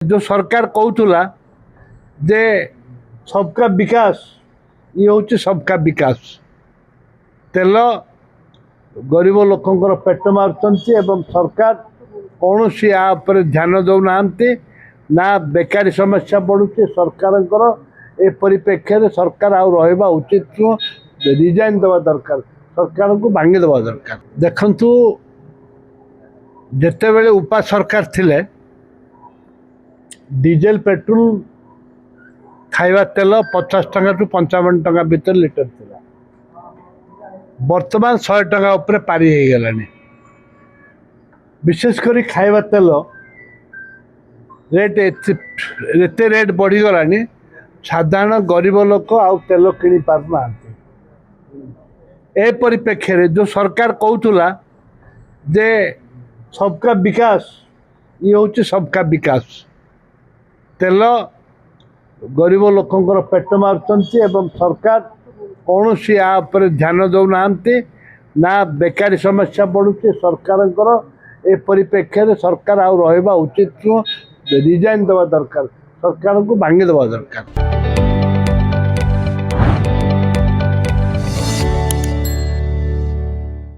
जो सरकार कहूला जे सबका विकास ये हूँ सबका विकास तेल गरीब लोकंर पेट मारुंच एवं सरकार कौन यापर ध्यान दौना ना बेकारी समस्या बढ़ुचे सरकार ए परिप्रेक्षी सरकार आवा उचित नुह रिजाइन देवा दरकार सरकार को भांगी देवा दरकार देखु जिते बड़े उपा सरकार थिले डीजेल पेट्रोल खाइबा तेल 50 टंका टू 55 टंका भीतर लिटर थिला वर्तमान 100 टंका ऊपर पारी हो गलानी विशेषकर खाइबा तेल रेट एते रेट बढ़ी गलानी साधारण गरीब लोक आउ तेल किनी पारना ए परिप्रेक्षी जो सरकार कहूला जे सबका विकास ये हूँ सबका विकास तेल गरीब लोकंर पेट मारुंच एवं सरकार कौन यापर ध्यान दौना ना बेकारी समस्या बढ़ुचे सरकार ए परिप्रेक्षी सरकार आवा उचित नुह रिजाइन देवा दरकार सरकार को भांगी देवा दरकार।